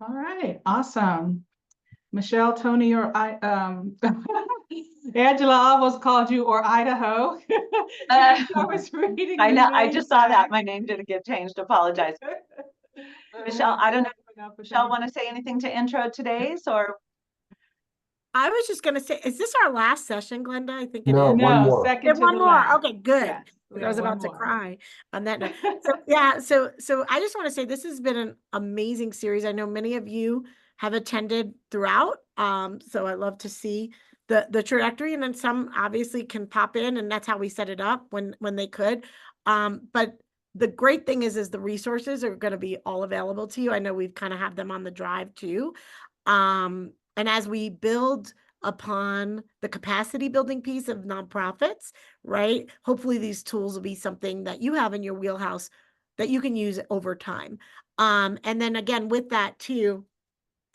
All right, awesome. Michelle, Tony, or Angela almost called you or Idaho. I was reading. I know. I just saw that my name didn't get changed. Apologize, Michelle. I don't know. Michelle, want to say anything to intro today's or? I was just going to say, is this our last session, Glenda? I think it No, is. one more. Second to one the more. last. Okay, good. Yes, I was about to cry on that note. So so I just want to say this has been an amazing series. I know many of you have attended throughout. So I love to see the trajectory, and then some obviously can pop in, and that's how we set it up when they could. But the great thing is the resources are going to be all available to you. I know we've kind of have them on the drive too. And as we build upon the capacity building piece of nonprofits, right? Hopefully these tools will be something that you have in your wheelhouse that you can use over time. And then again, with that too,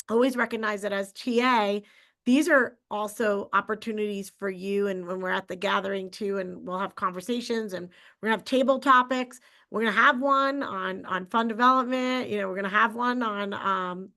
always recognize that as TA, these are also opportunities for you. And when we're at the gathering too, and we'll have conversations and we're gonna have table topics. We're gonna have one on fund development. We're gonna have one on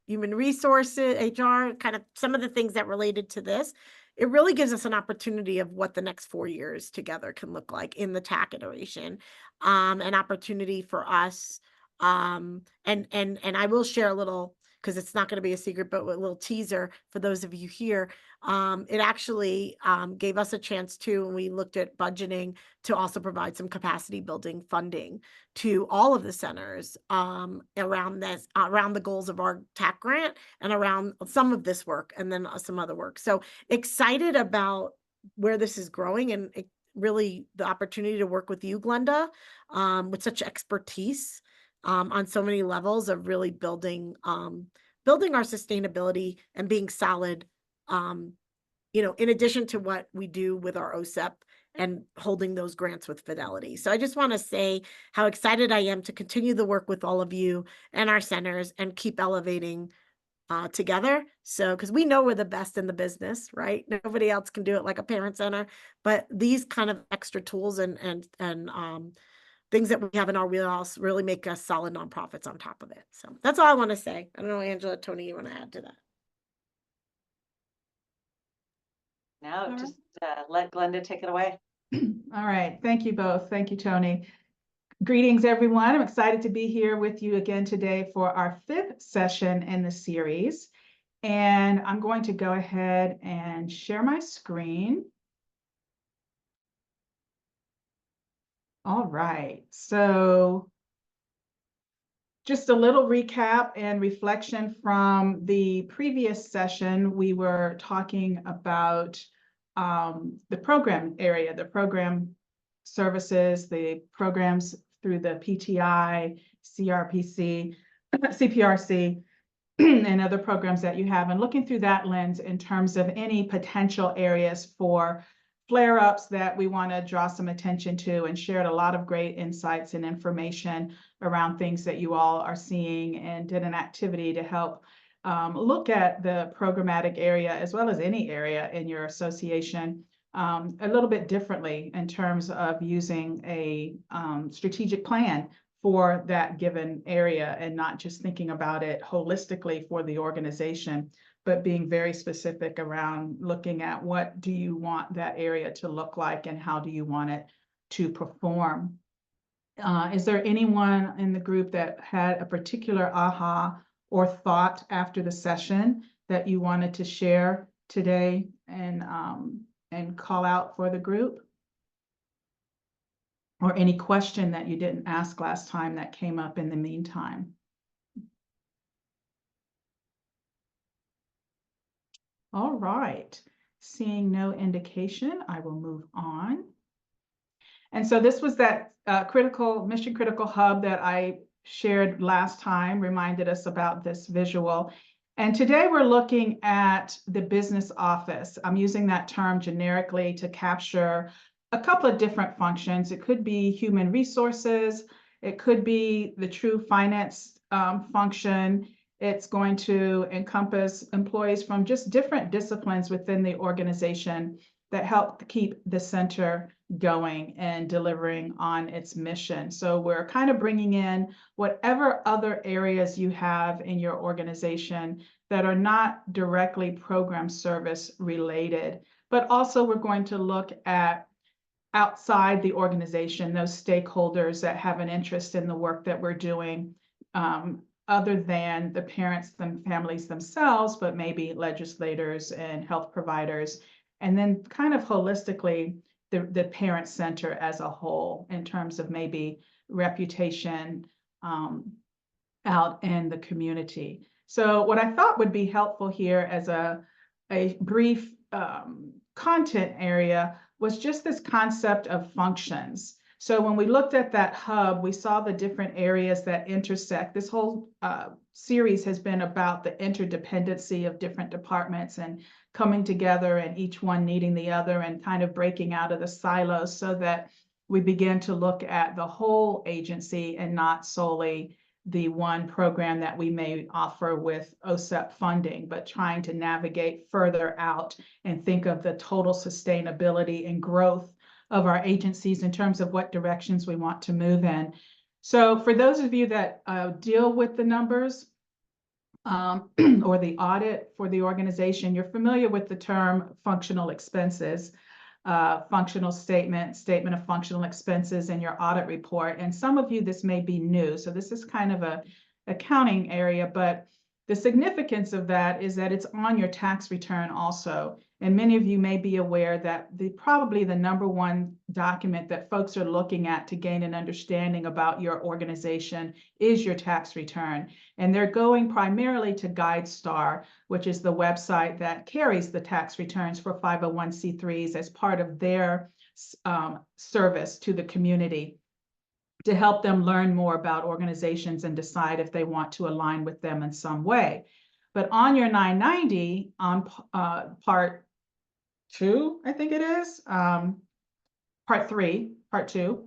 human resources, HR, kind of some of the things that related to this. It really gives us an opportunity of what the next 4 years together can look like in the TAC iteration, an opportunity for us. And I will share a little, because it's not going to be a secret, but a little teaser for those of you here. It actually gave us a chance too, when we looked at budgeting, to also provide some capacity building funding to all of the centers around the goals of our TAC grant and around some of this work and then some other work. So excited about where this is growing, and really the opportunity to work with you, Glenda, with such expertise on so many levels of really building our sustainability and being solid, in addition to what we do with our OSEP and holding those grants with fidelity. So I just want to say how excited I am to continue the work with all of you and our centers and keep elevating together. So, because we know we're the best in the business, right? Nobody else can do it like a parent center, but these kind of extra tools and things that we have in our wheelhouse really make us solid nonprofits on top of it. So that's all I want to say. I don't know, Angela, Tony, you want to add to that? No, just let Glenda take it away. All right. Thank you both. Thank you, Tony. Greetings, everyone. I'm excited to be here with you again today for our 5th session in the series. And I'm going to go ahead and share my screen. All right. So just a little recap and reflection from the previous session. We were talking about the program area, the program services, the programs through the PTI, CRPC, CPRC, and other programs that you have, and looking through that lens in terms of any potential areas for flare-ups that we want to draw some attention to, and shared a lot of great insights and information around things that you all are seeing, and did an activity to help look at the programmatic area as well as any area in your association a little bit differently in terms of using a strategic plan for that given area, and not just thinking about it holistically for the organization, but being very specific around looking at what do you want that area to look like and how do you want it to perform. Is there anyone in the group that had a particular aha or thought after the session that you wanted to share today and call out for the group? Or any question that you didn't ask last time that came up in the meantime? All right, seeing no indication, I will move on. And so this was that mission critical hub that I shared last time, reminded us about this visual. And today we're looking at the business office. I'm using that term generically to capture a couple of different functions. It could be human resources. It could be the true finance function. It's going to encompass employees from just different disciplines within the organization that help to keep the center going and delivering on its mission. So we're kind of bringing in whatever other areas you have in your organization that are not directly program service related, but also we're going to look at outside the organization, those stakeholders that have an interest in the work that we're doing, other than the parents and families themselves, but maybe legislators and health providers, and then kind of holistically the parent center as a whole in terms of maybe reputation out in the community. So what I thought would be helpful here as a brief content area was just this concept of functions. So when we looked at that hub, we saw the different areas that intersect. This whole series has been about the interdependency of different departments and coming together and each one needing the other and kind of breaking out of the silos so that we begin to look at the whole agency and not solely the one program that we may offer with OSEP funding, but trying to navigate further out and think of the total sustainability and growth of our agencies in terms of what directions we want to move in. So for those of you that deal with the numbers or the audit for the organization, you're familiar with the term functional expenses, functional statement of functional expenses in your audit report. And some of you, this may be new. So this is kind of a accounting area, but the significance of that is that it's on your tax return also. And many of you may be aware that probably the number one document that folks are looking at to gain an understanding about your organization is your tax return. And they're going primarily to GuideStar, which is the website that carries the tax returns for 501c3s as part of their service to the community, to help them learn more about organizations and decide if they want to align with them in some way. But on your 990, on part 2, I think it is, part 3, part 2,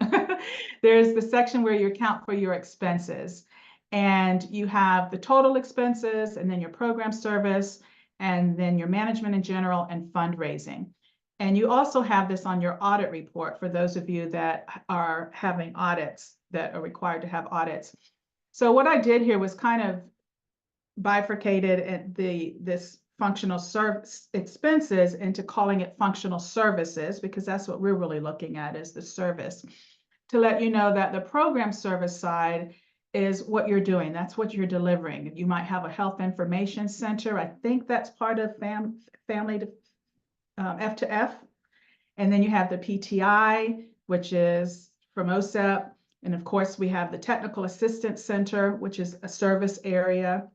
there's the section where you account for your expenses. And you have the total expenses, and then your program service, and then your management in general and fundraising. And you also have this on your audit report for those of you that are having audits, that are required to have audits. So what I did here was kind of bifurcated this functional service expenses into calling it functional services, because that's what we're really looking at, is the service, to let you know that the program service side is what you're doing. That's what you're delivering. You might have a health information center. I think that's part of family to F to F. And then you have the PTI, which is from OSEP. And of course, we have the Technical Assistance Center, which is a service area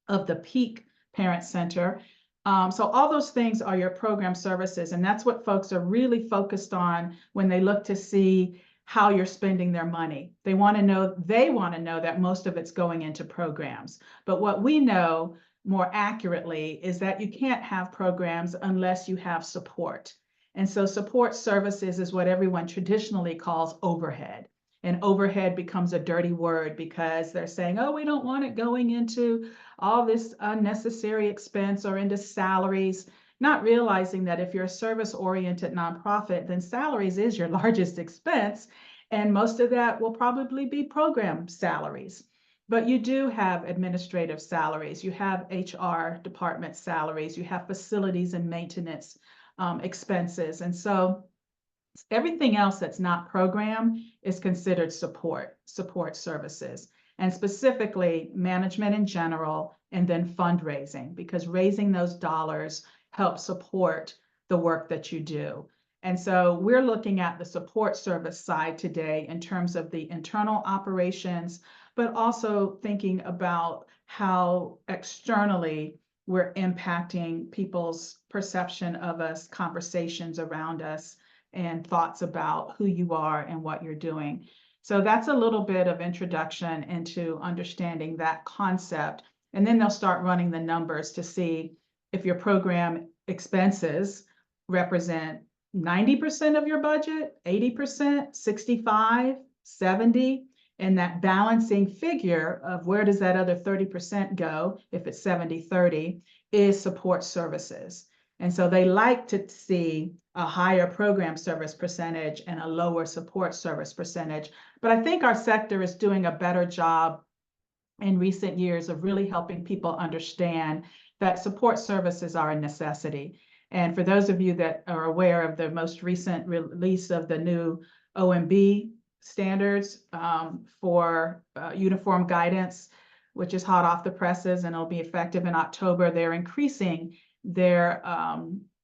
of the Peak Parent Center. So all those things are your program services. And that's what folks are really focused on when they look to see how you're spending their money. They want to know that most of it's going into programs. But what we know more accurately is that you can't have programs unless you have support. And so support services is what everyone traditionally calls overhead. And overhead becomes a dirty word because they're saying, oh, we don't want it going into all this unnecessary expense or into salaries, not realizing that if you're a service-oriented nonprofit, then salaries is your largest expense. And most of that will probably be program salaries. But you do have administrative salaries, you have HR department salaries, you have facilities and maintenance expenses. And so everything else that's not program is considered support services, and specifically management in general, and then fundraising, because raising those dollars helps support the work that you do. And so we're looking at the support service side today in terms of the internal operations, but also thinking about how externally we're impacting people's perception of us, conversations around us, and thoughts about who you are and what you're doing. So that's a little bit of introduction into understanding that concept. And then they'll start running the numbers to see if your program expenses represent 90% of your budget, 80%, 65, 70, and that balancing figure of where does that other 30% go, if it's 70-30, is support services. And so they like to see a higher program service percentage and a lower support service percentage. But I think our sector is doing a better job in recent years of really helping people understand that support services are a necessity. And for those of you that are aware of the most recent release of the new OMB standards for uniform guidance, which is hot off the presses and it'll be effective in October, they're increasing their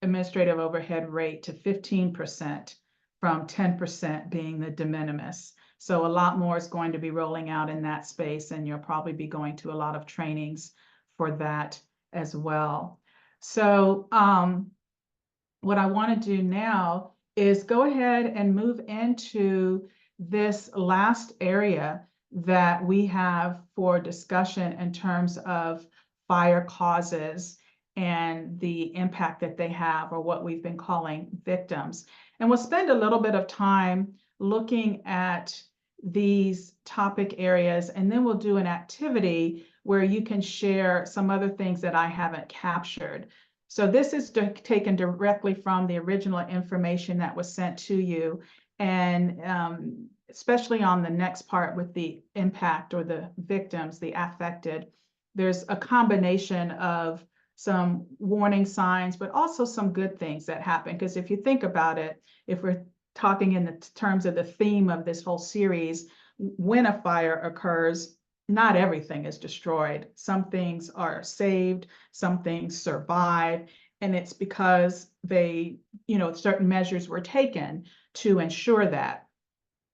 administrative overhead rate to 15% from 10% being the de minimis. So a lot more is going to be rolling out in that space, and you'll probably be going to a lot of trainings for that as well. So what I want to do now is go ahead and move into this last area that we have for discussion in terms of fire causes and the impact that they have, or what we've been calling victims. And we'll spend a little bit of time looking at these topic areas, and then we'll do an activity where you can share some other things that I haven't captured. So this is taken directly from the original information that was sent to you, and especially on the next part with the impact or the victims, the affected, there's a combination of some warning signs, but also some good things that happen. Because if you think about it, if we're talking in the terms of the theme of this whole series, when a fire occurs, not everything is destroyed. Some things are saved, some things survive, and it's because certain measures were taken to ensure that,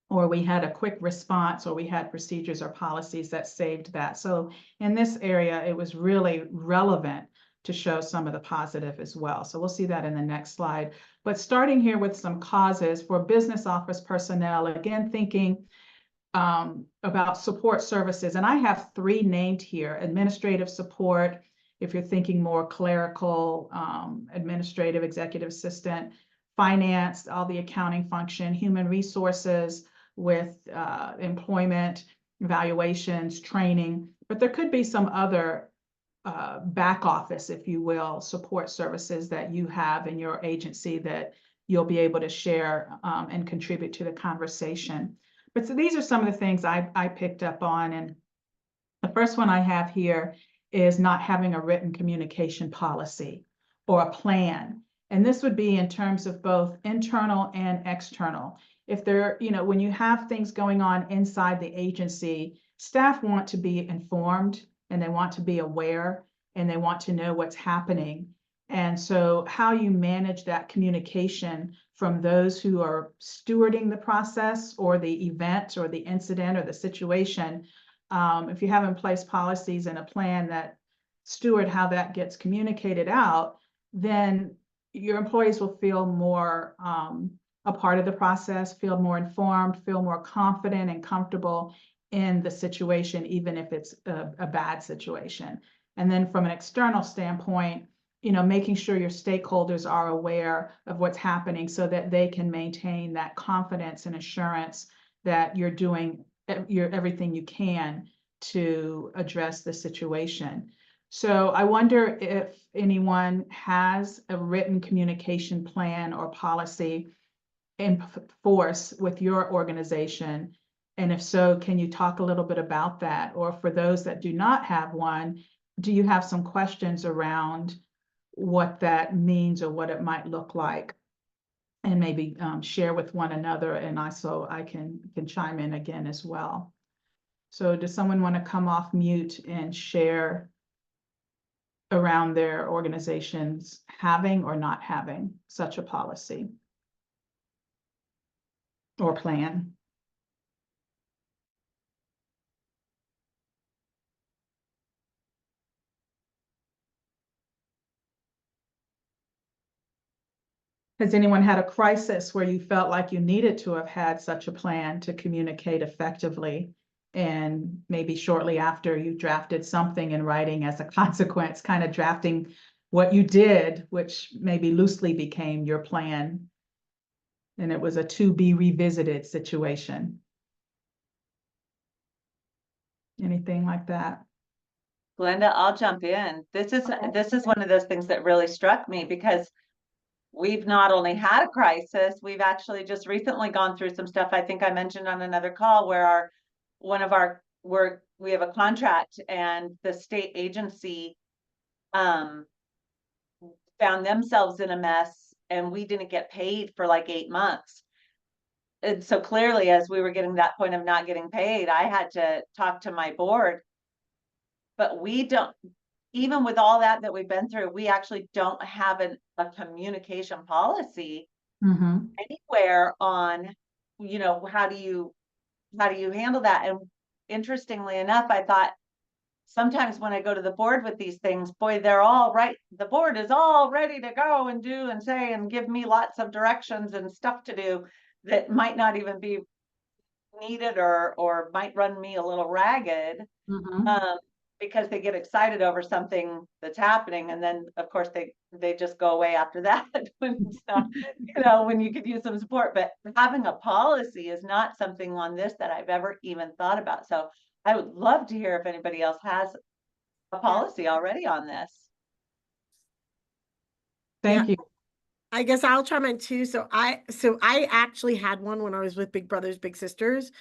or we had a quick response, or we had procedures or policies that saved that. So in this area, it was really relevant to show some of the positive as well. So we'll see that in the next slide. But starting here with some causes for business office personnel, again, thinking about support services. And I have 3 named here: administrative support, if you're thinking more clerical, administrative, executive assistant; finance, all the accounting function; human resources with employment, evaluations, training. But there could be some other back office, if you will, support services that you have in your agency that you'll be able to share and contribute to the conversation. But so these are some of the things I picked up on. And the first one I have here is not having a written communication policy or a plan. And this would be in terms of both internal and external. If there, when you have things going on inside the agency, staff want to be informed, and they want to be aware, and they want to know what's happening. And so how you manage that communication from those who are stewarding the process or the event or the incident or the situation, if you have in place policies and a plan that steward how that gets communicated out, then your employees will feel more a part of the process, feel more informed, feel more confident and comfortable in the situation, even if it's a bad situation. And then from an external standpoint, making sure your stakeholders are aware of what's happening so that they can maintain that confidence and assurance that you're doing everything you can to address the situation. So I wonder if anyone has a written communication plan or policy in force with your organization. And if so, can you talk a little bit about that? Or for those that do not have one, do you have some questions around what that means or what it might look like? And maybe share with one another, and also I can chime in again as well. So does someone want to come off mute and share around their organizations having or not having such a policy or plan? Has anyone had a crisis where you felt like you needed to have had such a plan to communicate effectively, and maybe shortly after you drafted something in writing as a consequence, kind of drafting what you did, which maybe loosely became your plan, and it was a to be revisited situation? Anything like that? Glenda, I'll jump in. This is one of those things that really struck me because we've not only had a crisis, we've actually just recently gone through some stuff. I think I mentioned on another call where we have a contract and the state agency found themselves in a mess and we didn't get paid for like 8 months. And so clearly, as we were getting that point of not getting paid, I had to talk to my board. But we don't, even with all that we've been through, we actually don't have a communication policy anywhere on, how do you handle that? And interestingly enough, I thought sometimes when I go to the board with these things, boy, they're all right. The board is all ready to go and do and say and give me lots of directions and stuff to do that might not even be needed or might run me a little ragged. Because they get excited over something that's happening, and then of course they just go away after that when when you could use some support. But having a policy is not something on this that I've ever even thought about. So I would love to hear if anybody else has a policy already on this. Thank you. I guess I'll chime in too. So I actually had one when I was with Big Brothers Big Sisters,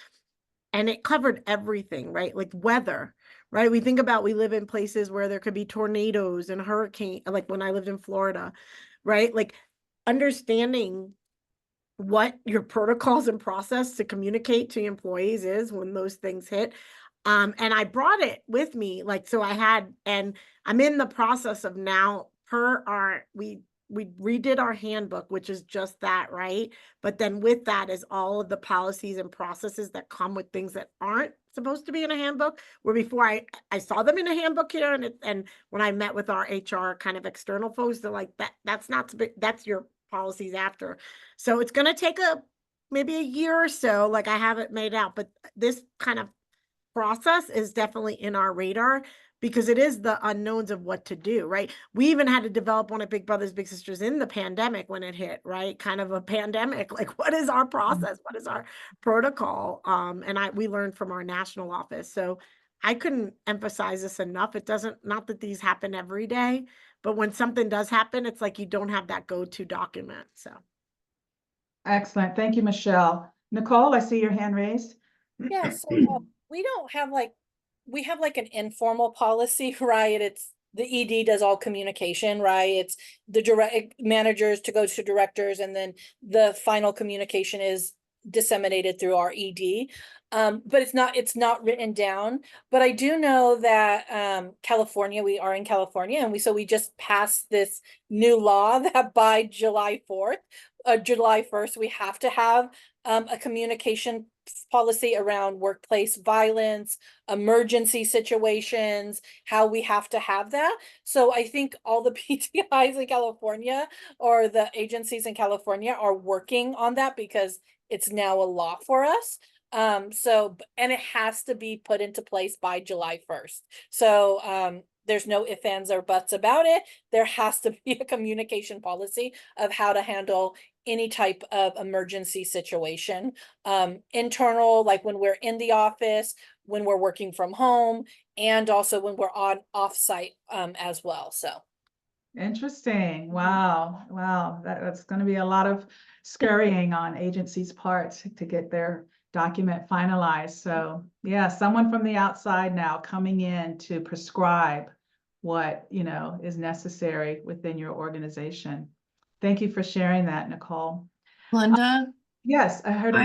and it covered everything, right? Like weather, right? We live in places where there could be tornadoes and hurricane, like when I lived in Florida, right? Like understanding what your protocols and process to communicate to employees is when those things hit. And I brought it with me, and I'm in the process of now we redid our handbook, which is just that, right? But then with that is all of the policies and processes that come with things that aren't supposed to be in a handbook, where before I saw them in a handbook here, and when I met with our HR kind of external folks, they're like, that's your policies after. So it's going to take maybe a year or so, like I have it made out, but this kind of process is definitely in our radar because it is the unknowns of what to do, right? We even had to develop one at Big Brothers Big Sisters in the pandemic when it hit, right? Kind of a pandemic, like what is our process? What is our protocol? And we learned from our national office. So I couldn't emphasize this enough. Not that these happen every day, but when something does happen, it's like you don't have that go-to document. So Excellent. Thank you, Michelle. Nicole, I see your hand raised. Yeah, so we don't have we have like an informal policy, right? It's the ED does all communication, right? It's the direct managers to go to directors, and then the final communication is disseminated through our ED. But it's not written down. But I do know that California, we are in California, and we just passed this new law that by July 1st, we have to have a communication policy around workplace violence, emergency situations, how we have to have that. So I think all the PTIs in California or the agencies in California are working on that because it's now a law for us. And it has to be put into place by July 1st. So there's no ifs, ands, or buts about it. There has to be a communication policy of how to handle any type of emergency situation, internal, like when we're in the office, when we're working from home, and also when we're on offsite as well. So interesting. Wow. That's going to be a lot of scurrying on agencies' part to get their document finalized. So yeah, someone from the outside now coming in to prescribe what is necessary within your organization. Thank you for sharing that, Nicole. Glenda? Yes, I heard.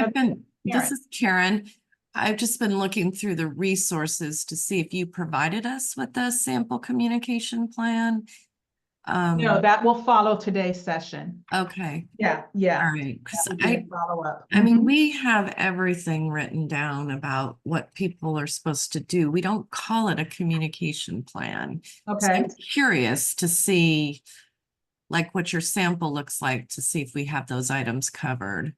This is Karen. I've just been looking through the resources to see if you provided us with a sample communication plan. No, that will follow today's session. Okay. Yeah. All right. Follow up. I mean, we have everything written down about what people are supposed to do. We don't call it a communication plan. Okay. So I'm curious to see like what your sample looks like to see if we have those items covered.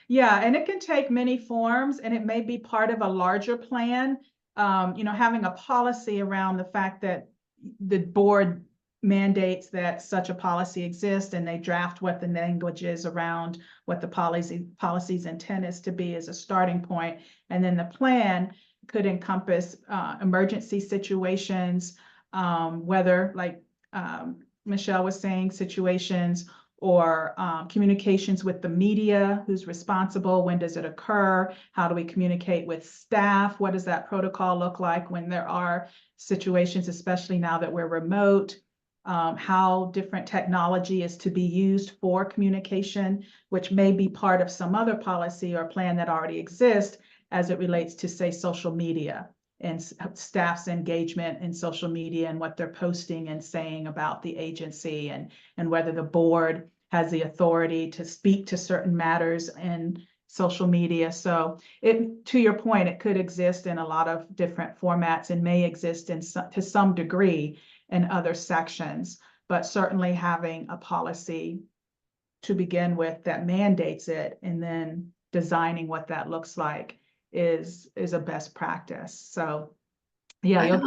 Yeah, and it can take many forms, and it may be part of a larger plan. Having a policy around the fact that the board mandates that such a policy exists, and they draft what the language is around what the policy's intent is to be as a starting point. And then the plan could encompass emergency situations, whether like Michelle was saying, situations or communications with the media, who's responsible, when does it occur, how do we communicate with staff, what does that protocol look like when there are situations, especially now that we're remote, how different technology is to be used for communication, which may be part of some other policy or plan that already exists as it relates to, say, social media and staff's engagement in social media and what they're posting and saying about the agency, and whether the board has the authority to speak to certain matters in social media. So to your point, it could exist in a lot of different formats and may exist to some degree in other sections, but certainly having a policy to begin with that mandates it and then designing what that looks like is a best practice. So yeah,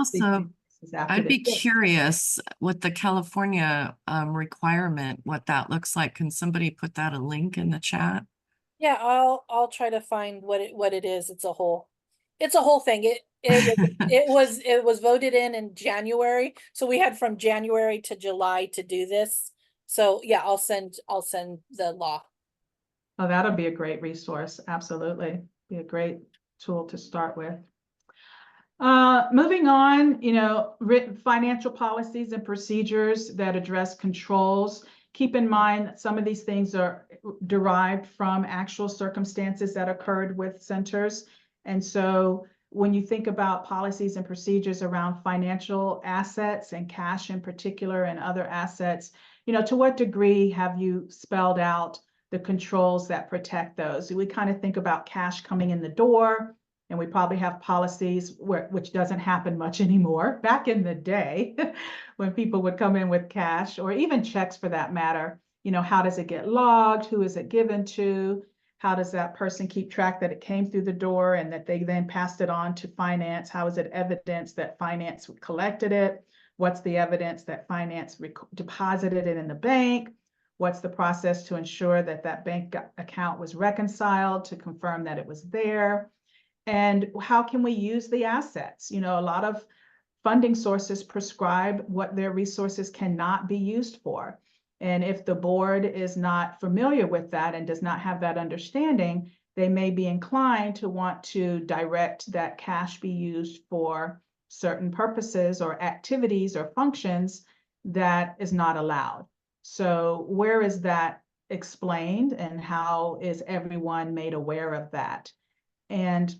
I'd be curious with the California requirement, what that looks like. Can somebody put that a link in the chat? Yeah, I'll try to find what it is. It's a whole thing. It was voted in January. So we had from January to July to do this. So yeah, I'll send the law. Oh, that'll be a great resource. Absolutely. Be a great tool to start with. Moving on, written financial policies and procedures that address controls. Keep in mind, some of these things are derived from actual circumstances that occurred with centers. And so when you think about policies and procedures around financial assets and cash in particular and other assets, to what degree have you spelled out the controls that protect those? We kind of think about cash coming in the door, and we probably have policies which doesn't happen much anymore. Back in the day, when people would come in with cash or even checks for that matter, how does it get logged? Who is it given to? How does that person keep track that it came through the door and that they then passed it on to finance? How is it evidence that finance collected it? What's the evidence that finance deposited it in the bank? What's the process to ensure that that bank account was reconciled to confirm that it was there? And how can we use the assets? A lot of funding sources prescribe what their resources cannot be used for. And if the board is not familiar with that and does not have that understanding, they may be inclined to want to direct that cash be used for certain purposes or activities or functions that is not allowed. So where is that explained, and how is everyone made aware of that? And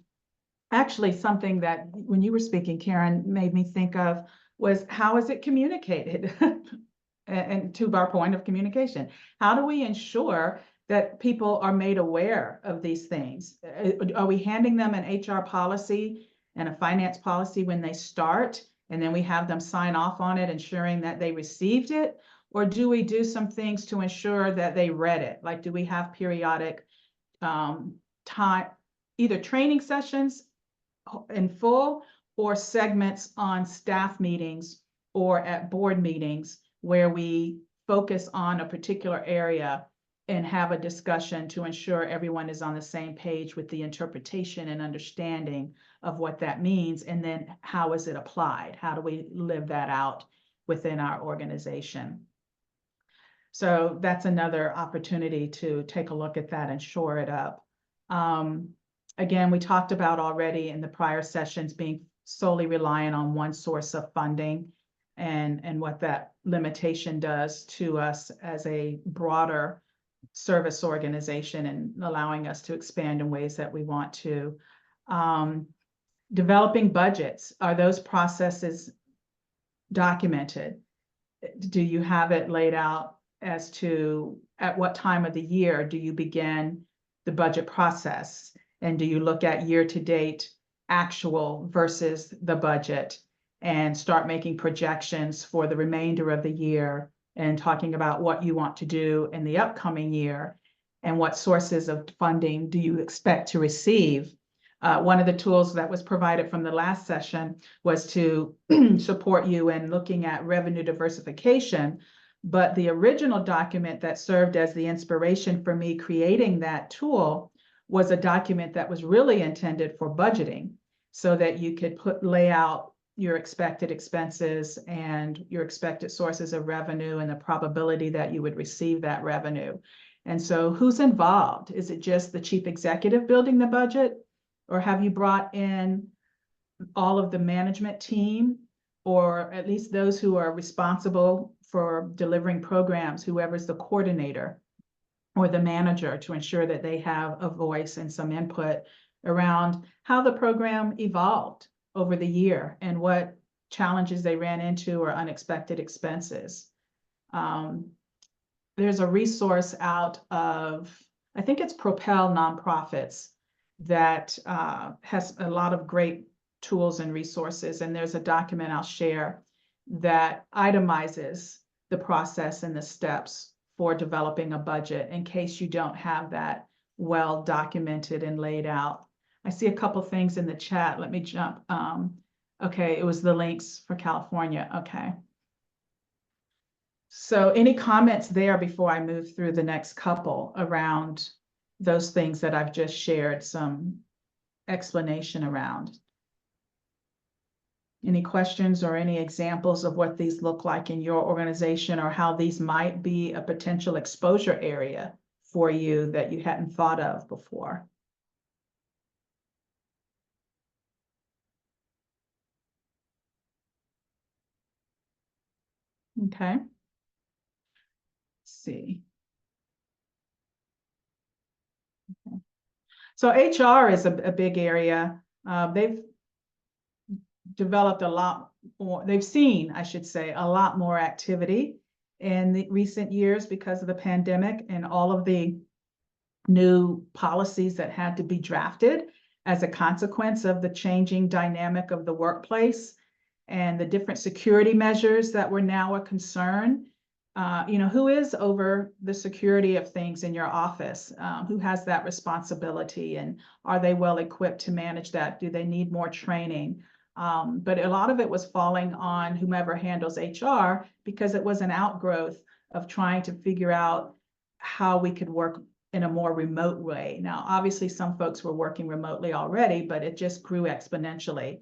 actually, something that when you were speaking, Karen, made me think of was, how is it communicated? And to our point of communication, how do we ensure that people are made aware of these things? Are we handing them an HR policy and a finance policy when they start, and then we have them sign off on it, ensuring that they received it? Or do we do some things to ensure that they read it? Like, do we have periodic time, either training sessions in full or segments on staff meetings or at board meetings where we focus on a particular area and have a discussion to ensure everyone is on the same page with the interpretation and understanding of what that means? And then how is it applied? How do we live that out within our organization? So that's another opportunity to take a look at that and shore it up. Again, we talked about already in the prior sessions being solely reliant on one source of funding, and what that limitation does to us as a broader service organization and allowing us to expand in ways that we want to. Developing budgets, are those processes documented? Do you have it laid out as to at what time of the year do you begin the budget process? And do you look at year-to-date actual versus the budget and start making projections for the remainder of the year and talking about what you want to do in the upcoming year and what sources of funding do you expect to receive? One of the tools that was provided from the last session was to support you in looking at revenue diversification. But the original document that served as the inspiration for me creating that tool was a document that was really intended for budgeting. so that you could lay out your expected expenses and your expected sources of revenue and the probability that you would receive that revenue. And so who's involved? Is it just the chief executive building the budget? Or have you brought in all of the management team, or at least those who are responsible for delivering programs, whoever's the coordinator or the manager, to ensure that they have a voice and some input around how the program evolved over the year and what challenges they ran into or unexpected expenses. There's a resource out of, I think it's Propel Nonprofits, that has a lot of great tools and resources. And there's a document I'll share that itemizes the process and the steps for developing a budget in case you don't have that well documented and laid out. I see a couple things in the chat. Let me jump. Okay, it was the links for California. Okay. So any comments there before I move through the next couple around those things that I've just shared some explanation around? Any questions or any examples of what these look like in your organization, or how these might be a potential exposure area for you that you hadn't thought of before? Okay. Let's see. Okay. So HR is a big area. They've developed a lot more, they've seen, I should say, a lot more activity in the recent years because of the pandemic and all of the new policies that had to be drafted as a consequence of the changing dynamic of the workplace and the different security measures that were now a concern. Who is over the security of things in your office? Who has that responsibility, and are they well equipped to manage that? Do they need more training? But a lot of it was falling on whomever handles HR, because it was an outgrowth of trying to figure out how we could work in a more remote way. Now, obviously, some folks were working remotely already, but it just grew exponentially.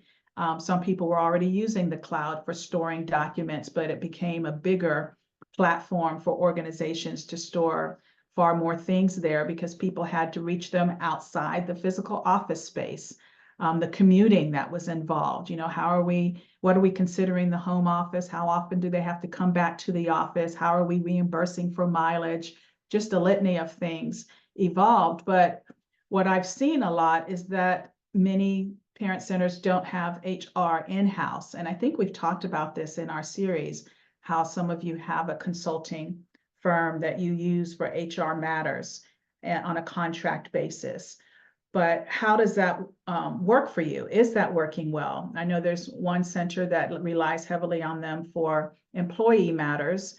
Some people were already using the cloud for storing documents, but it became a bigger platform for organizations to store far more things there because people had to reach them outside the physical office space. The commuting that was involved, what are we considering the home office? How often do they have to come back to the office? How are we reimbursing for mileage? Just a litany of things evolved. But what I've seen a lot is that many parent centers don't have HR in-house. And I think we've talked about this in our series, how some of you have a consulting firm that you use for HR matters on a contract basis. But how does that work for you? Is that working well? I know there's one center that relies heavily on them for employee matters,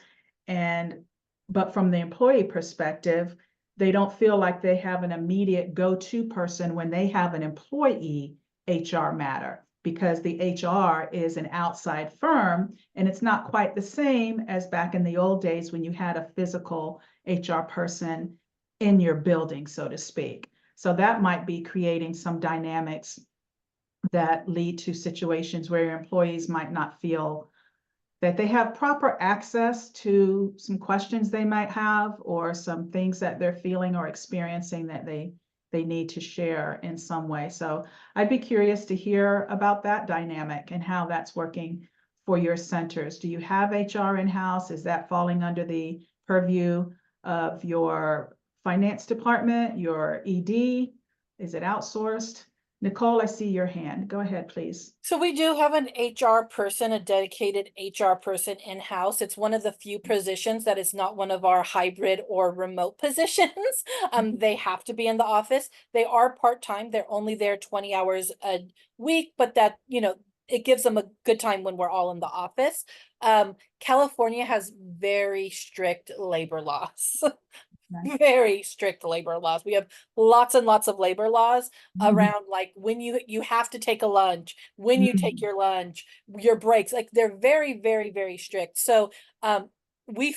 but from the employee perspective, they don't feel like they have an immediate go-to person when they have an employee HR matter, because the HR is an outside firm, and it's not quite the same as back in the old days when you had a physical HR person in your building, so to speak. So that might be creating some dynamics that lead to situations where your employees might not feel that they have proper access to some questions they might have, or some things that they're feeling or experiencing that they need to share in some way. So I'd be curious to hear about that dynamic and how that's working for your centers. Do you have HR in-house? Is that falling under the purview of your finance department, your ED? Is it outsourced? Nicole, I see your hand. Go ahead, please. So we do have an HR person, a dedicated HR person in-house. It's one of the few positions that is not one of our hybrid or remote positions. They have to be in the office. They are part-time. They're only there 20 hours a week, but that, it gives them a good time when we're all in the office. California has very strict labor laws. Very strict labor laws. We have lots and lots of labor laws around, like, when you have to take a lunch, when you take your lunch, your breaks, like they're very, very, very strict. So we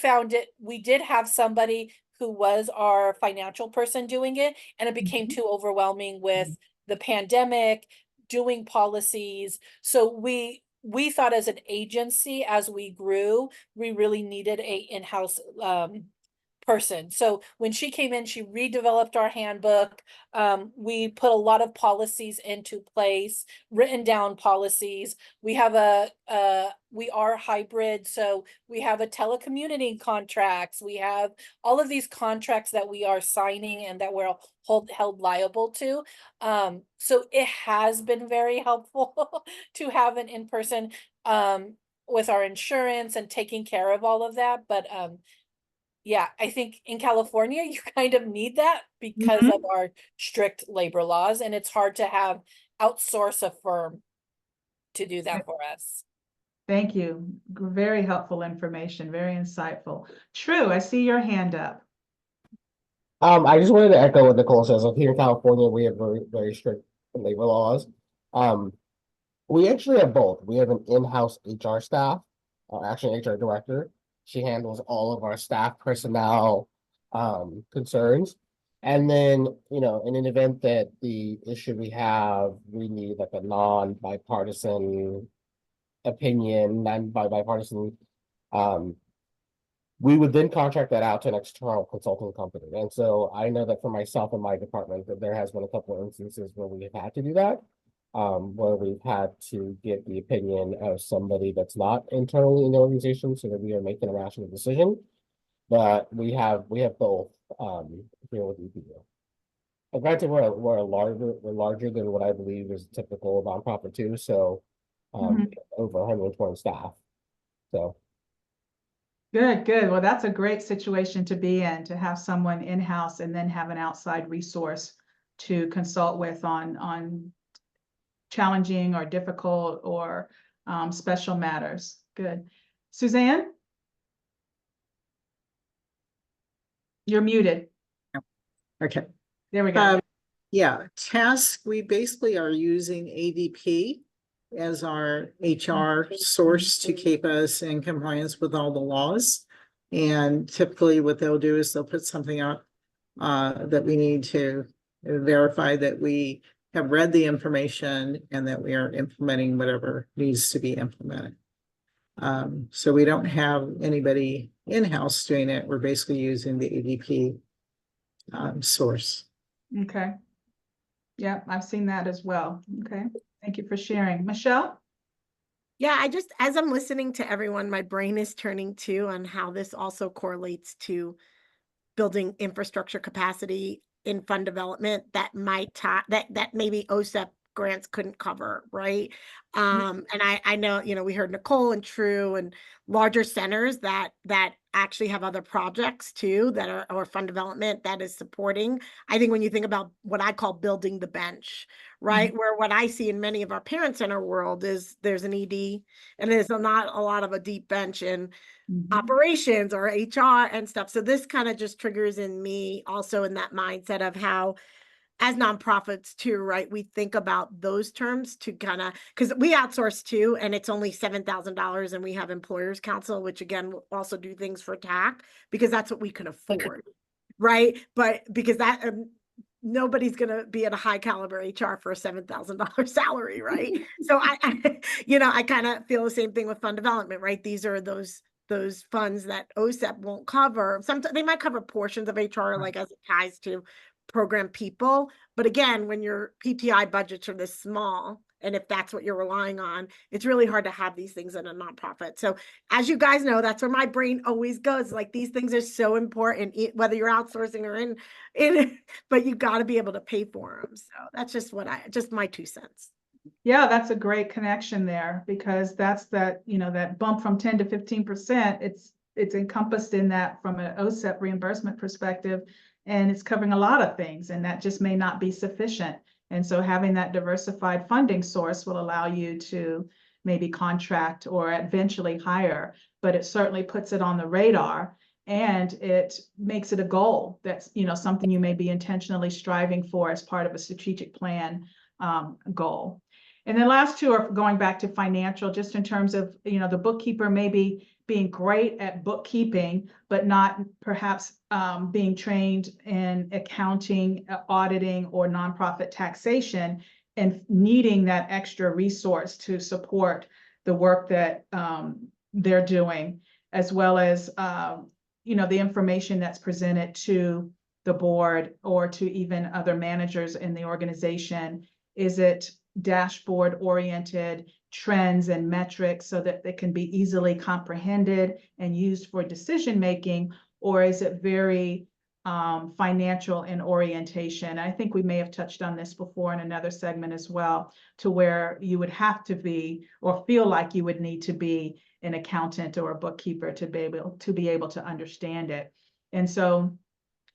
did have somebody who was our financial person doing it, and it became too overwhelming with the pandemic, doing policies. So we thought as an agency, as we grew, we really needed a in-house person. So when she came in, she redeveloped our handbook. We put a lot of policies into place, written down policies. We have we are hybrid, so we have a telecommuting contracts. We have all of these contracts that we are signing and that we're held liable to. So it has been very helpful to have an in-person with our insurance and taking care of all of that. But yeah, I think in California, you kind of need that because of our strict labor laws, and it's hard to have outsource a firm to do that for us. Thank you. Very helpful information, very insightful. True, I see your hand up. I just wanted to echo what Nicole says. Like here in California, we have very, very strict labor laws. We actually have both. We have an in-house HR staff, actually an HR director. She handles all of our staff personnel concerns. And then, you know, in an event that the issue we have, we need like a non-bipartisan opinion, non-bipartisan, we would then contract that out to an external consulting company. And so I know that for myself and my department, that there has been a couple of instances where we've had to do that, where we've had to get the opinion of somebody that's not internally in the organization so that we are making a rational decision. But we have both here with EPU. And granted, we're larger than what I believe is typical nonprofit too. So over 120 staff. So Good, good. Well, that's a great situation to be in, to have someone in-house and then have an outside resource to consult with on challenging or difficult or special matters. Good. Suzanne? You're muted. Okay. There we go. Yeah, task, we basically are using ADP as our HR source to keep us in compliance with all the laws. And typically what they'll do is they'll put something out that we need to verify that we have read the information and that we are implementing whatever needs to be implemented. So we don't have anybody in-house doing it. We're basically using the ADP source. Okay. Yeah, I've seen that as well. Okay. Thank you for sharing. Michelle? Yeah, as I'm listening to everyone, my brain is turning too on how this also correlates to building infrastructure capacity in fund development that that maybe OSEP grants couldn't cover, right? And I know, you know, we heard Nicole and True and larger centers that actually have other projects too that are or fund development that is supporting. I think when you think about what I call building the bench, right? Where what I see in many of our parent center world is there's an ED and there's not a lot of a deep bench in operations or HR and stuff. So this kind of just triggers in me also in that mindset of how as nonprofits too, right? We think about those terms to kind of, because we outsource too, and it's only $7,000 and we have employers council, which again, will also do things for TAC because that's what we can afford, right? But because that, nobody's going to be at a high caliber HR for a $7,000 salary, right? So I you know, I kind of feel the same thing with fund development, right? These are those funds that OSEP won't cover. Sometimes they might cover portions of HR, like as it ties to program people. But again, when your PTI budgets are this small, and if that's what you're relying on, it's really hard to have these things in a nonprofit. So as you guys know, that's where my brain always goes. Like these things are so important, whether you're outsourcing or in but you got to be able to pay for them. So that's just just my 2 cents. Yeah, that's a great connection there because that's that, you know, that bump from 10 to 15%. It's encompassed in that from an OSEP reimbursement perspective, and it's covering a lot of things, and that just may not be sufficient. And so having that diversified funding source will allow you to maybe contract or eventually hire, but it certainly puts it on the radar and it makes it a goal that's, you know, something you may be intentionally striving for as part of a strategic plan goal. And then last two are going back to financial, just in terms of, you know, the bookkeeper maybe being great at bookkeeping, but not perhaps being trained in accounting, auditing, or nonprofit taxation. and needing that extra resource to support the work that they're doing, as well as the information that's presented to the board or to even other managers in the organization. Is it dashboard oriented, trends and metrics so that they can be easily comprehended and used for decision making, or is it very financial in orientation? I think we may have touched on this before in another segment as well, to where you would have to be or feel like you would need to be an accountant or a bookkeeper to be able to understand it. And so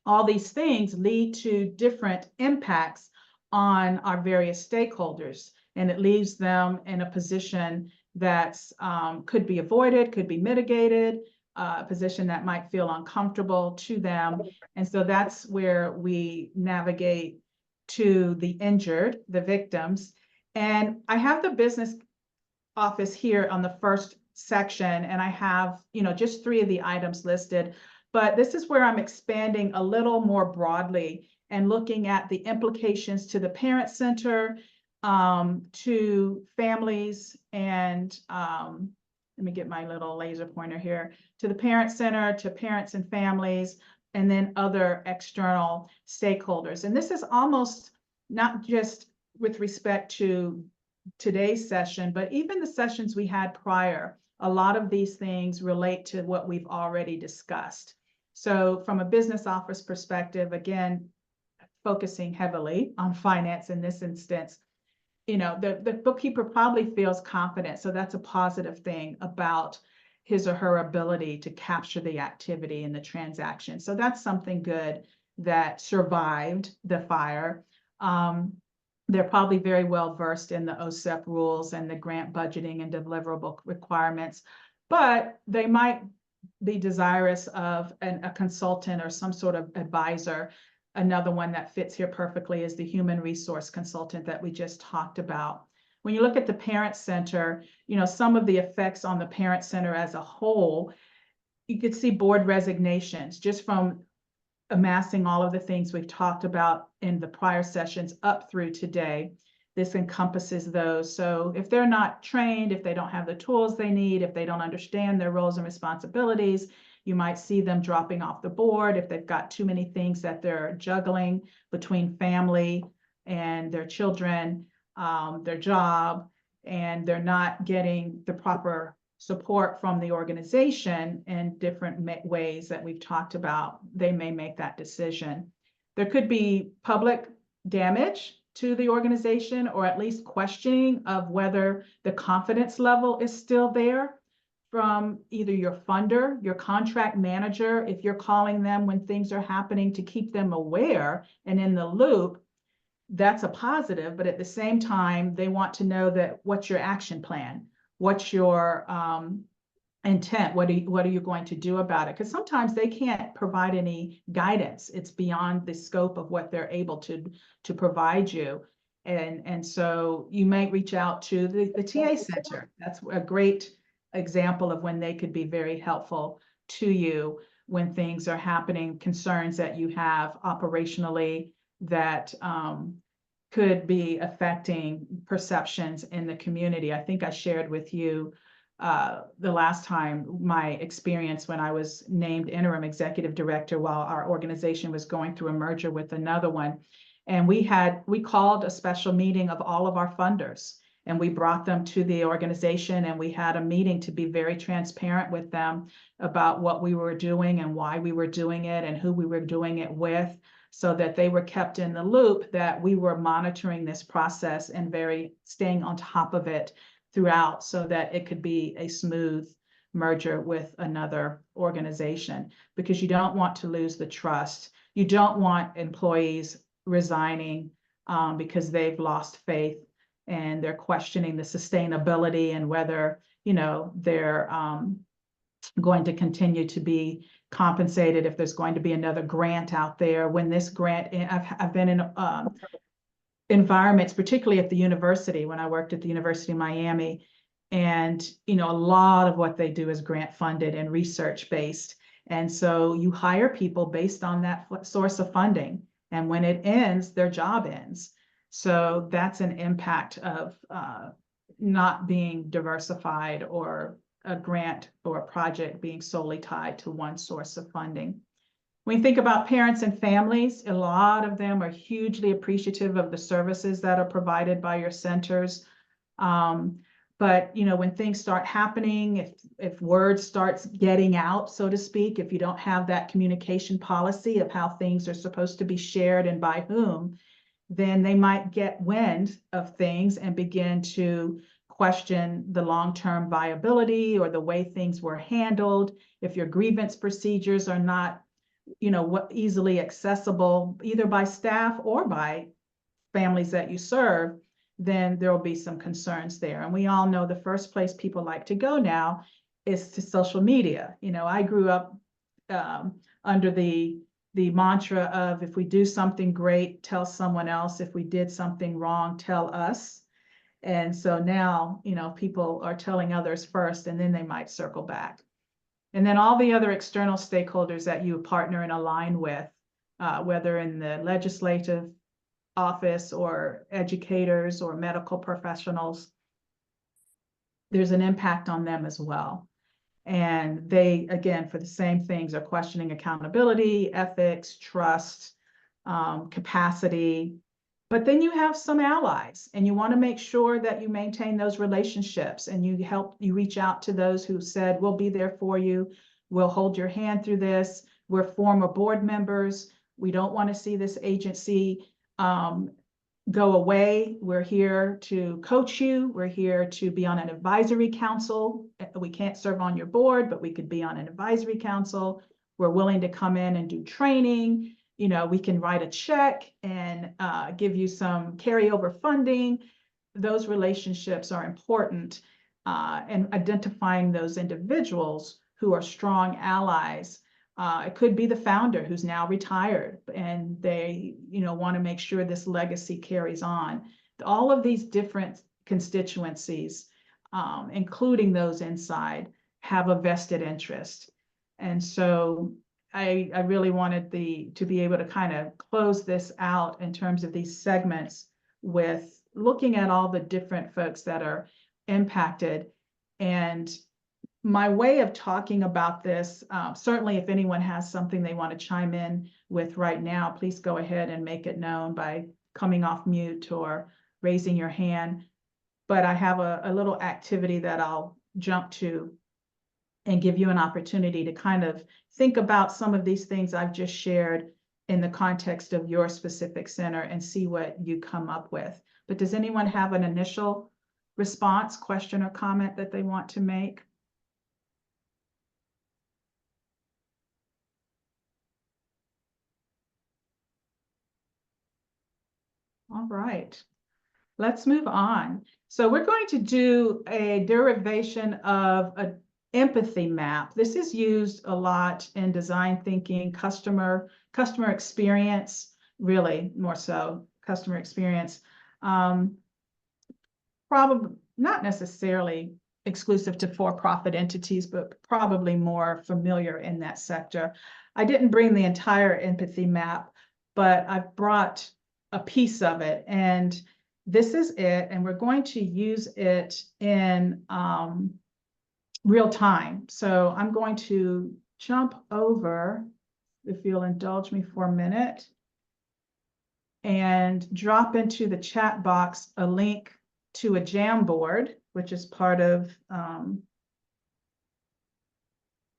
all these things lead to different impacts on our various stakeholders, and it leaves them in a position that's could be avoided, could be mitigated, a position that might feel uncomfortable to them. And so that's where we navigate to the injured, the victims. And I have the business office here on the first section, and I have, just 3 of the items listed, but this is where I'm expanding a little more broadly and looking at the implications to the parent center, to families, and let me get my little laser pointer here, to the parent center, to parents and families, and then other external stakeholders. And this is almost not just with respect to today's session, but even the sessions we had prior. A lot of these things relate to what we've already discussed. So from a business office perspective, again, focusing heavily on finance in this instance, the bookkeeper probably feels confident. So that's a positive thing about his or her ability to capture the activity in the transaction. So that's something good that survived the fire. They're probably very well versed in the OSEP rules and the grant budgeting and deliverable requirements, but they might be desirous of a consultant or some sort of advisor. Another one that fits here perfectly is the human resource consultant that we just talked about. When you look at the parent center, some of the effects on the parent center as a whole, you could see board resignations just from amassing all of the things we've talked about in the prior sessions up through today. This encompasses those. So if they're not trained, if they don't have the tools they need, if they don't understand their roles and responsibilities, you might see them dropping off the board if they've got too many things that they're juggling between family and their children, their job, and they're not getting the proper support from the organization in different ways that we've talked about. They may make that decision. There could be public damage to the organization, or at least questioning of whether the confidence level is still there from either your funder, your contract manager, if you're calling them when things are happening to keep them aware and in the loop. That's a positive, but at the same time, they want to know that what's your action plan? What's your intent? What are you going to do about it? Because sometimes they can't provide any guidance. It's beyond the scope of what they're able to provide you. And so you might reach out to the TA center. That's a great example of when they could be very helpful to you when things are happening, concerns that you have operationally that could be affecting perceptions in the community. I think I shared with you the last time my experience when I was named interim executive director while our organization was going through a merger with another one. And we called a special meeting of all of our funders, and we brought them to the organization, and we had a meeting to be very transparent with them about what we were doing and why we were doing it and who we were doing it with, so that they were kept in the loop, that we were monitoring this process and staying on top of it throughout, so that it could be a smooth merger with another organization, because you don't want to lose the trust. You don't want employees resigning because they've lost faith and they're questioning the sustainability and whether, they're going to continue to be compensated, if there's going to be another grant out there. When this grant, I've been in environments, particularly at the university, when I worked at the University of Miami, and a lot of what they do is grant funded and research based. And so you hire people based on that source of funding. And when it ends, their job ends. So that's an impact of not being diversified, or a grant or a project being solely tied to one source of funding. When you think about parents and families, a lot of them are hugely appreciative of the services that are provided by your centers. But when things start happening, if word starts getting out, so to speak, if you don't have that communication policy of how things are supposed to be shared and by whom, then they might get wind of things and begin to question the long-term viability or the way things were handled. If your grievance procedures are not, easily accessible either by staff or by families that you serve, then there will be some concerns there. And we all know the first place people like to go now is to social media. I grew up under the mantra of, if we do something great, tell someone else. If we did something wrong, tell us. And so now, people are telling others first, and then they might circle back. And then all the other external stakeholders that you partner and align with, whether in the legislative office or educators or medical professionals, there's an impact on them as well. And they, again, for the same things, are questioning accountability, ethics, trust, capacity. But then you have some allies, and you want to make sure that you maintain those relationships, and you reach out to those who said, we'll be there for you. We'll hold your hand through this. We're former board members. We don't want to see this agency go away. We're here to coach you. We're here to be on an advisory council. We can't serve on your board, but we could be on an advisory council. We're willing to come in and do training. We can write a check and give you some carryover funding. Those relationships are important, and identifying those individuals who are strong allies. It could be the founder who's now retired, and they, want to make sure this legacy carries on. All of these different constituencies, including those inside, have a vested interest. And so I really wanted to be able to kind of close this out in terms of these segments with looking at all the different folks that are impacted. And my way of talking about this, certainly if anyone has something they want to chime in with right now, please go ahead and make it known by coming off mute or raising your hand. But I have a little activity that I'll jump to and give you an opportunity to kind of think about some of these things I've just shared in the context of your specific center and see what you come up with. But does anyone have an initial response, question, or comment that they want to make? All right, let's move on. So we're going to do a derivation of an empathy map. This is used a lot in design thinking, customer experience, really more so customer experience. Probably not necessarily exclusive to for-profit entities, but probably more familiar in that sector. I didn't bring the entire empathy map, but I've brought a piece of it, and this is it, and we're going to use it in real time. So I'm going to jump over, if you'll indulge me for a minute, and drop into the chat box a link to a Jamboard, which is part of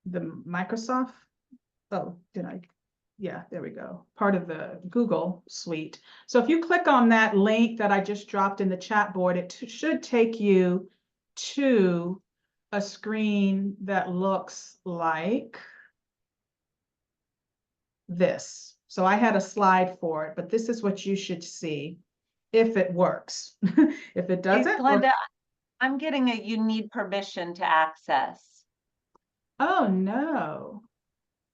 the Microsoft. Oh, yeah, there we go. Part of the Google suite. So if you click on that link that I just dropped in the chat board, it should take you to a screen that looks like this. So I had a slide for it, but this is what you should see if it works. If it doesn't, Glenda, I'm getting you need permission to access. Oh no.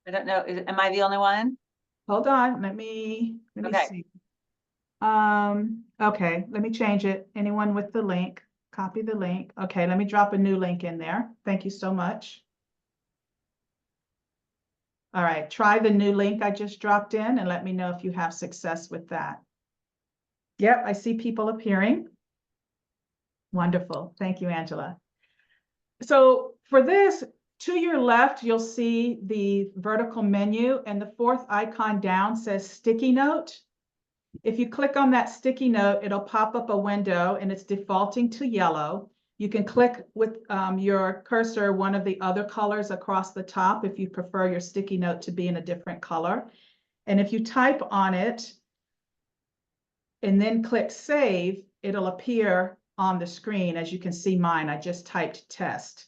I don't know. Am I the only one? Hold on. Let me Okay. see. Okay, let me change it. Anyone with the link, copy the link. Okay, let me drop a new link in there. Thank you so much. All right, try the new link I just dropped in and let me know if you have success with that. Yep, I see people appearing. Wonderful. Thank you, Angela. So for this, to your left, you'll see the vertical menu, and the fourth icon down says sticky note. If you click on that sticky note, it'll pop up a window and it's defaulting to yellow. You can click with your cursor one of the other colors across the top if you prefer your sticky note to be in a different color. And if you type on it and then click save, it'll appear on the screen. As you can see mine, I just typed test.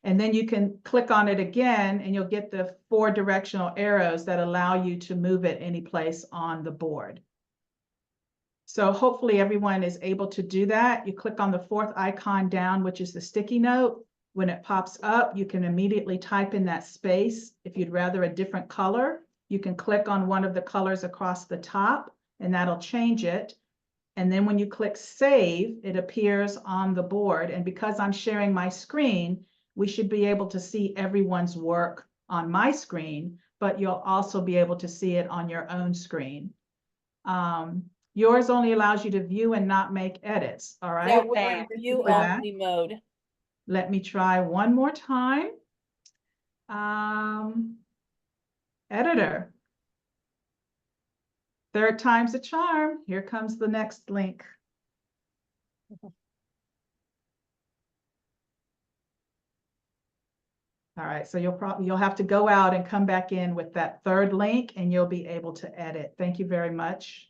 And then you can click on it again and you'll get the 4 directional arrows that allow you to move it any place on the board. So hopefully everyone is able to do that. You click on the 4th icon down, which is the sticky note. When it pops up, you can immediately type in that space. If you'd rather a different color, you can click on one of the colors across the top and that'll change it. And then when you click save, it appears on the board. And because I'm sharing my screen, we should be able to see everyone's work on my screen, but you'll also be able to see it on your own screen. Yours only allows you to view and not make edits, all right? Yeah, we're in Thanks view for that. only mode. Let me try one more time. Editor. 3rd time's a charm. Here comes the next link. All right, so you'll have to go out and come back in with that 3rd link and you'll be able to edit. Thank you very much.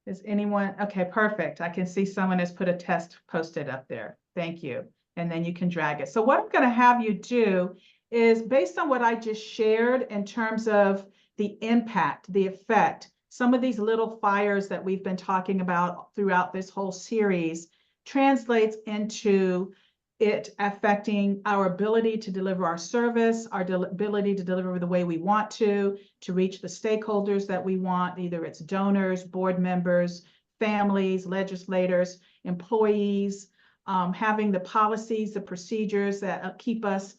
Is anyone, okay, perfect. I can see someone has put a test posted up there. Thank you. And then you can drag it. So what I'm gonna have you do is, based on what I just shared in terms of the impact, the effect, some of these little fires that we've been talking about throughout this whole series translates into it affecting our ability to deliver our service, our ability to deliver the way we want to reach the stakeholders that we want, either it's donors, board members, families, legislators, employees, having the policies, the procedures that keep us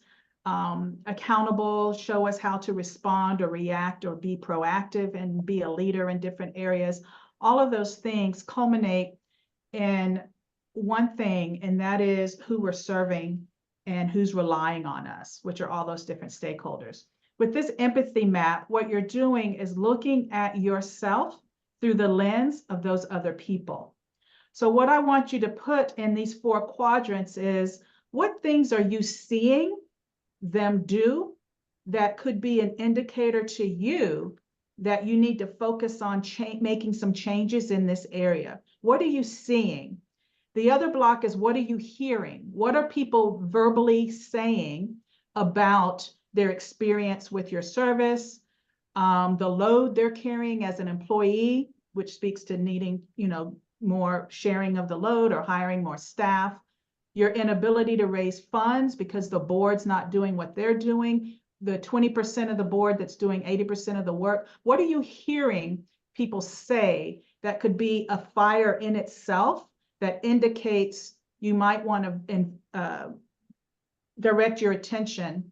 accountable, show us how to respond or react or be proactive and be a leader in different areas. All of those things culminate in one thing, and that is who we're serving and who's relying on us, which are all those different stakeholders. With this empathy map, what you're doing is looking at yourself through the lens of those other people. So what I want you to put in these 4 quadrants is, what things are you seeing them do that could be an indicator to you that you need to focus on making some changes in this area? What are you seeing? The other block is, what are you hearing? What are people verbally saying about their experience with your service, the load they're carrying as an employee, which speaks to needing, more sharing of the load or hiring more staff, your inability to raise funds because the board's not doing what they're doing, the 20% of the board that's doing 80% of the work. What are you hearing people say that could be a fire in itself that indicates you might want to direct your attention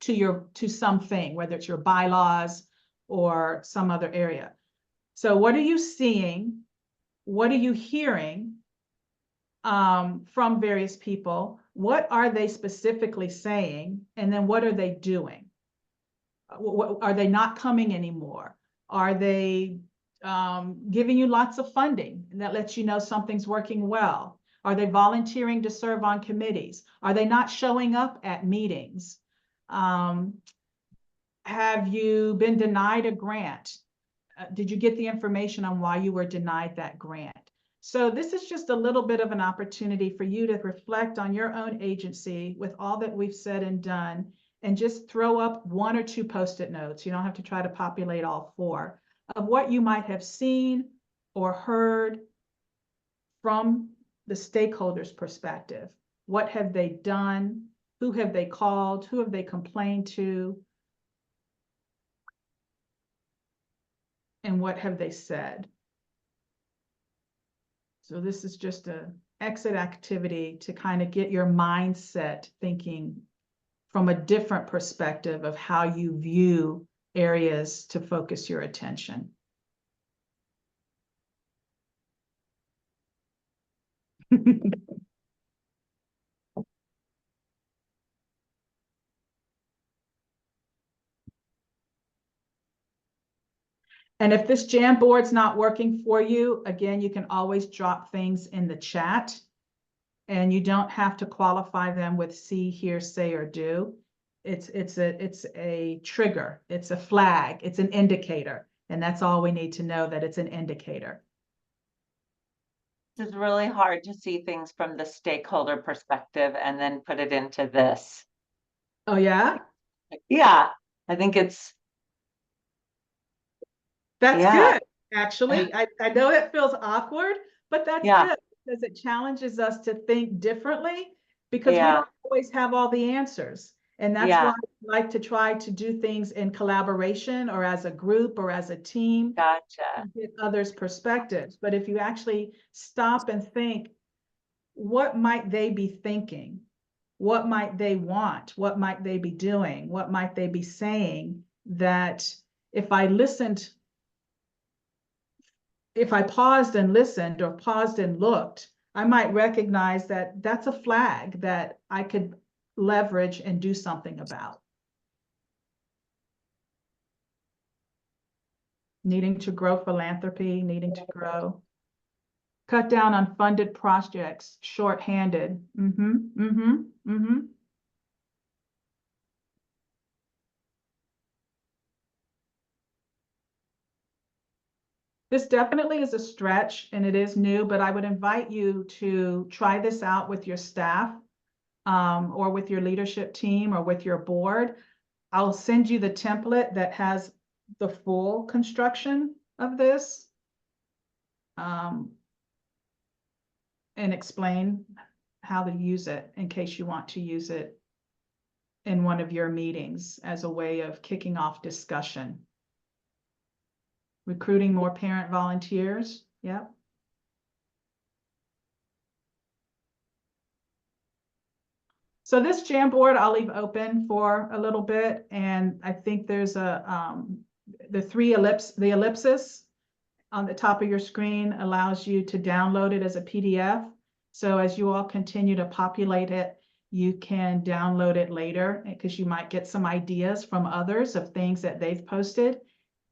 to something, whether it's your bylaws or some other area? So what are you seeing? What are you hearing from various people? What are they specifically saying? And then what are they doing? Are they not coming anymore? Are they giving you lots of funding and that lets you know something's working well? Are they volunteering to serve on committees? Are they not showing up at meetings? Have you been denied a grant? Did you get the information on why you were denied that grant? So this is just a little bit of an opportunity for you to reflect on your own agency with all that we've said and done, and just throw up 1 or 2 Post-it notes. You don't have to try to populate all 4 of what you might have seen or heard from the stakeholders' perspective. What have they done? Who have they called? Who have they complained to? And what have they said? So this is just a exit activity to kind of get your mindset thinking from a different perspective of how you view areas to focus your attention. And if this Jamboard's not working for you, again, you can always drop things in the chat, and you don't have to qualify them with see, hear, say, or do. It's a trigger, it's a flag, it's an indicator, and that's all we need to know, that it's an indicator. It's really hard to see things from the stakeholder perspective and then put it into this. Oh, yeah? Yeah, I think it's, That's Yeah. good, actually. I know it feels awkward, but that's Yeah. good because it challenges us to think differently, because we Yeah. don't always have all the answers. And that's Yeah. why I like to try to do things in collaboration or as a group or as a team. gotcha. Get others' perspectives. But if you actually stop and think, what might they be thinking? What might they want? What might they be doing? What might they be saying? That if I paused and listened or paused and looked, I might recognize that that's a flag that I could leverage and do something about. Needing to grow philanthropy, needing to grow. Cut down on funded projects, shorthanded. This definitely is a stretch and it is new, but I would invite you to try this out with your staff, or with your leadership team or with your board. I'll send you the template that has the full construction of this, and explain how to use it in case you want to use it in one of your meetings as a way of kicking off discussion. Recruiting more parent volunteers. Yep. So this Jamboard I'll leave open for a little bit, and I think there's a the ellipsis on the top of your screen allows you to download it as a PDF. So as you all continue to populate it, you can download it later, because you might get some ideas from others of things that they've posted,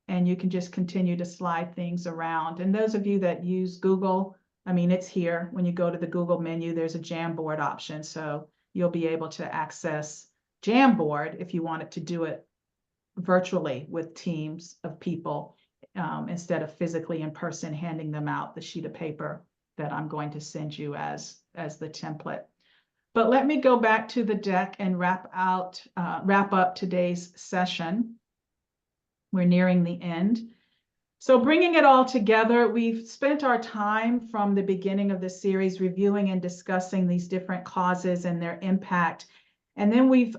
and you can just continue to slide things around. And those of you that use Google, I mean, it's here. When you go to the Google menu, there's a Jamboard option. So you'll be able to access Jamboard if you wanted to do it virtually with teams of people, instead of physically in person handing them out the sheet of paper that I'm going to send you as the template. But let me go back to the deck and wrap up today's session. We're nearing the end. So bringing it all together, we've spent our time from the beginning of the series reviewing and discussing these different causes and their impact. And then we've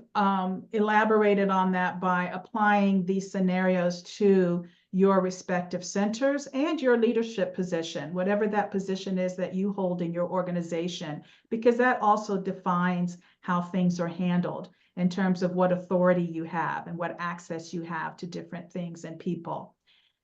elaborated on that by applying these scenarios to your respective centers and your leadership position, whatever that position is that you hold in your organization, because that also defines how things are handled in terms of what authority you have and what access you have to different things and people.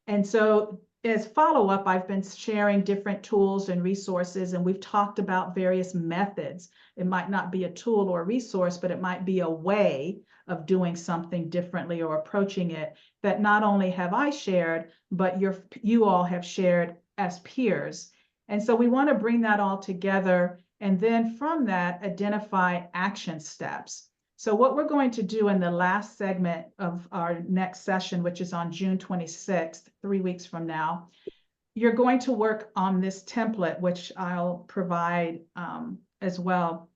And so as follow-up, I've been sharing different tools and resources, and we've talked about various methods. It might not be a tool or a resource, but it might be a way of doing something differently or approaching it that not only have I shared, but you all have shared as peers. And so we want to bring that all together, and then from that, identify action steps. So what we're going to do in the last segment of our next session, which is on June 26th, 3 weeks from now, you're going to work on this template, which I'll provide as well.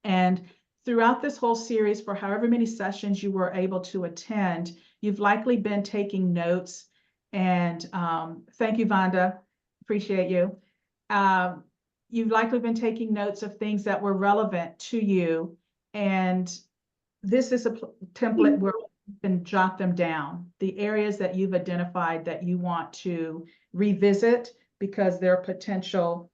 And throughout this whole series, for however many sessions you were able to attend, you've likely been taking notes. And thank you, Vonda. Appreciate you. You've likely been taking notes of things that were relevant to you. And this is a template where you can jot them down, the areas that you've identified that you want to revisit because they're potential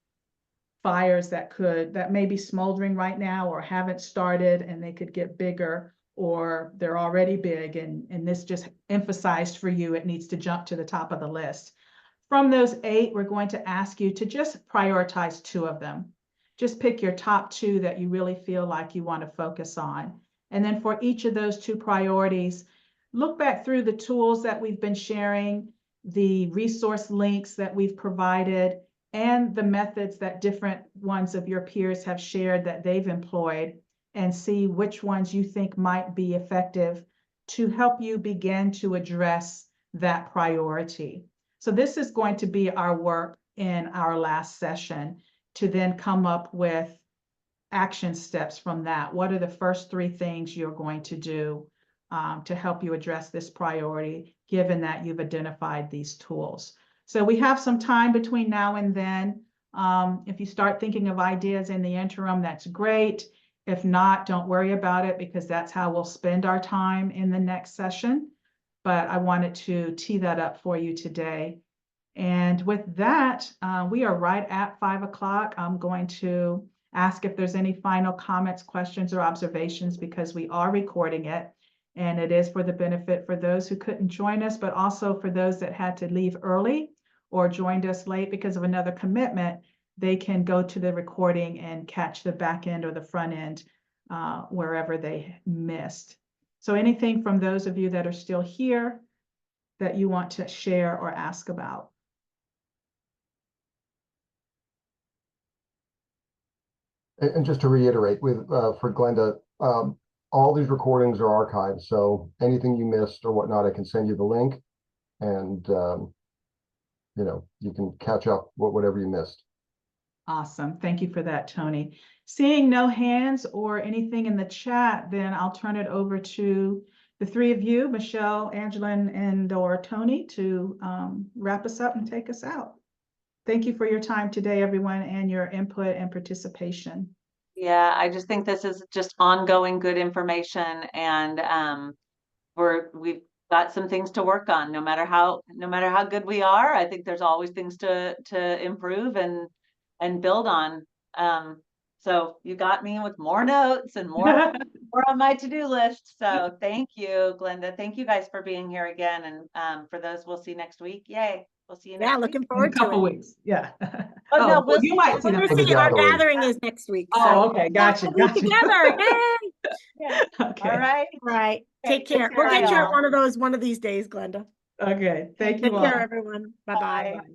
fires that may be smoldering right now or haven't started, and they could get bigger, or they're already big, and this just emphasized for you it needs to jump to the top of the list. From those 8, we're going to ask you to just prioritize 2 of them. Just pick your top 2 that you really feel like you want to focus on. And then for each of those 2 priorities, look back through the tools that we've been sharing, the resource links that we've provided, and the methods that different ones of your peers have shared that they've employed, and see which ones you think might be effective to help you begin to address that priority. So this is going to be our work in our last session, to then come up with action steps from that. What are the first 3 things you're going to do to help you address this priority, given that you've identified these tools? So we have some time between now and then. If you start thinking of ideas in the interim, that's great. If not, don't worry about it, because that's how we'll spend our time in the next session. But I wanted to tee that up for you today. And with that, we are right at 5 o'clock. I'm going to ask if there's any final comments, questions, or observations, because we are recording it. And it is for the benefit for those who couldn't join us, but also for those that had to leave early or joined us late because of another commitment. They can go to the recording and catch the back end or the front end wherever they missed. So anything from those of you that are still here that you want to share or ask about? And just to reiterate, for Glenda, all these recordings are archived, so anything you missed or whatnot, I can send you the link, and you can catch up whatever you missed. Awesome. Thank you for that, Tony. Seeing no hands or anything in the chat, then I'll turn it over to the 3 of you, Michelle, Angela, and/or Tony, to wrap us up and take us out. Thank you for your time today, everyone, and your input and participation. Yeah, I just think this is just ongoing good information, and we've got some things to work on. No matter how good we are, I think there's always things to improve and build on. So you got me with more notes and more on my to-do list. So thank you, Glenda. Thank you guys for being here again. And for those, we'll see next week. Yay. We'll see you next week. Looking In a forward to couple it. weeks. Yeah. Oh, no, well, you might see them. We'll see, our gathering is next week. Oh, So okay. Gotcha. we'll be together. Yay! Yeah. Okay. All right. Right. Take Okay, care. take We'll care, get you y'all. at one of these days, Glenda. Okay. Thank you Take all. care, everyone. Bye-bye. Bye. Bye.